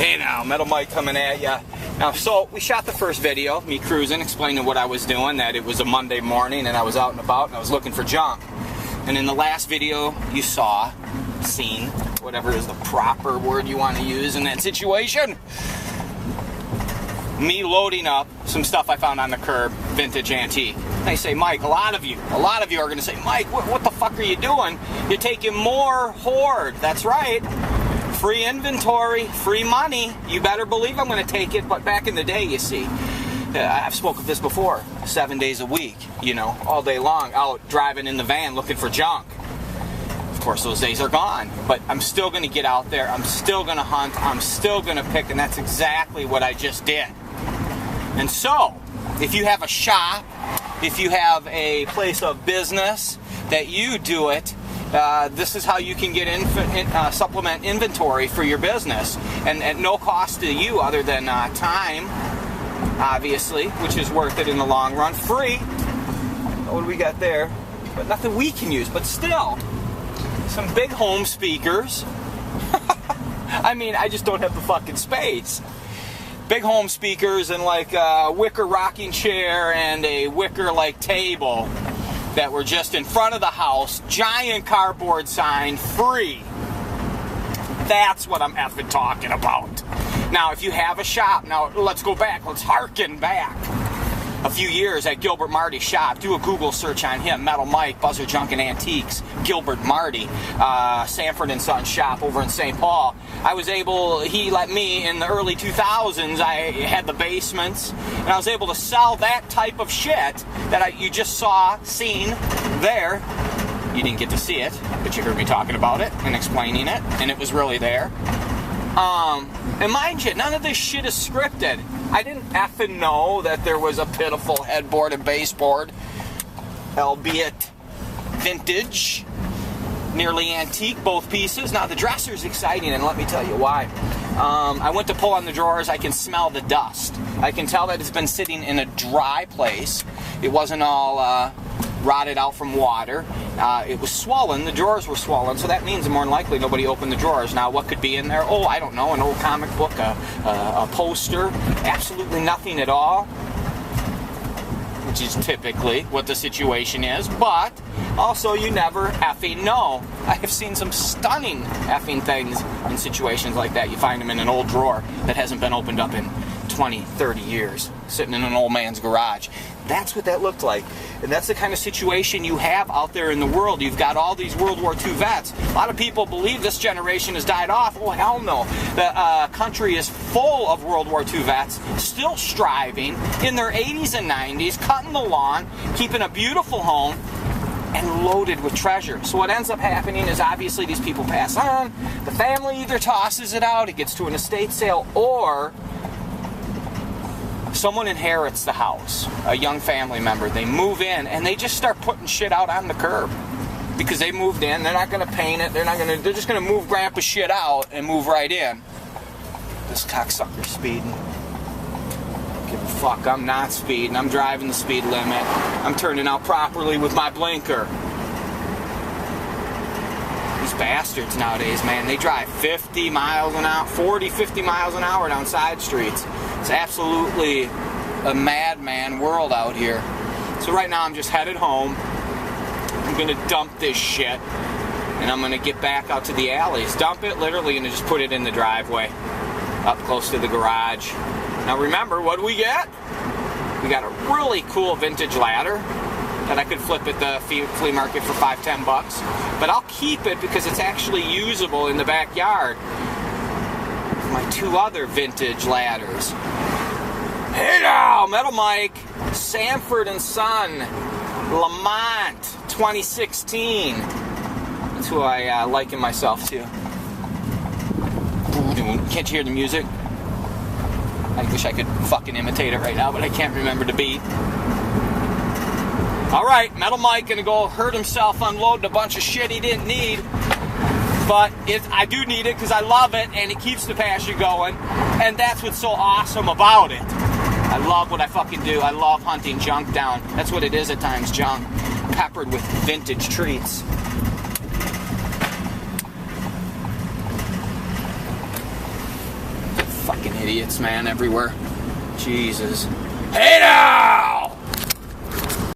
Hey now, Metal Mike coming at ya. Now, so we shot the first video, me cruising, explaining what I was doing, that it was a Monday morning and I was out and about and I was looking for junk. And in the last video you saw, seen, whatever is the proper word you want to use in that situation, me loading up some stuff I found on the curb, vintage antique. And I say, Mike, a lot of you are going to say, Mike, what the fuck are you doing? You're taking more hoard. That's right. Free inventory, free money. You better believe I'm going to take it. But back in the day, you see, I've spoken of this before, 7 days a week, you know, all day long, out driving in the van looking for junk. Of course, those days are gone, but I'm still going to get out there. I'm still going to hunt. I'm still going to pick, and that's exactly what I just did. And so, if you have a shop, if you have a place of business that you do it, this is how you can get supplement inventory for your business, and at no cost to you other than time, obviously, which is worth it in the long run. Free. What do we got there? But nothing we can use, but still, some big home speakers. I mean, I just don't have the fucking space. Big home speakers and like a wicker rocking chair and a wicker like table that were just in front of the house. Giant cardboard sign, free. That's what I'm effing talking about. Now, if you have a shop, now let's go back. Let's harken back a few years at Gilbert Marty's shop. Do a Google search on him. Metal Mike, Buzzard, Junk and Antiques, Gilbert Marty, Sanford and Son shop over in St. Paul. I was able, he let me in the early 2000s, I had the basements, and I was able to sell that type of shit that you just seen there. You didn't get to see it, but you heard me talking about it and explaining it, and it was really there. And mind you, none of this shit is scripted. I didn't effing know that there was a pitiful headboard and baseboard, albeit vintage, nearly antique, both pieces. Now, the dresser's exciting, and let me tell you why. I went to pull on the drawers. I can smell the dust. I can tell that it's been sitting in a dry place. It wasn't all rotted out from water. It was swollen. The drawers were swollen, so that means more than likely nobody opened the drawers. Now, what could be in there? Oh, I don't know, an old comic book, a poster, absolutely nothing at all, which is typically what the situation is, but also you never effing know. I have seen some stunning effing things in situations like that. You find them in an old drawer that hasn't been opened up in 20, 30 years, sitting in an old man's garage. That's what that looked like. And that's the kind of situation you have out there in the world. You've got all these World War II vets. A lot of people believe this generation has died off. Oh, hell no. The country is full of World War II vets, still striving, in their 80s and 90s, cutting the lawn, keeping a beautiful home, and loaded with treasure. So what ends up happening is obviously these people pass on. The family either tosses it out, it gets to an estate sale, or someone inherits the house, a young family member. They move in and they just start putting shit out on the curb because they moved in. They're not going to paint it. They're just going to move grandpa's shit out and move right in. This cocksucker's speeding. Give a fuck. I'm not speeding. I'm driving the speed limit. I'm turning out properly with my blinker. These bastards nowadays, man, they drive 50 miles an hour, 40, 50 miles an hour down side streets. It's absolutely a madman world out here. So right now I'm just headed home. I'm going to dump this shit, and I'm going to get back out to the alleys. Dump it, literally, and just put it in the driveway, up close to the garage. Now remember, what do we get? We got a really cool vintage ladder that I could flip at the flea market for $5-10. But I'll keep it because it's actually usable in the backyard. My two other vintage ladders. Hey now, Metal Mike, Sanford and Son, Lamont, 2016. That's who I liken myself to. Can't you hear the music? I wish I could fucking imitate it right now, but I can't remember the beat. Alright, Metal Mike gonna go hurt himself unloading a bunch of shit he didn't need. But I do need it because I love it, and it keeps the passion going, and that's what's so awesome about it. I love what I fucking do. I love hunting junk down. That's what it is at times, junk, peppered with vintage treats. Idiots, man, everywhere. Jesus. Hey now!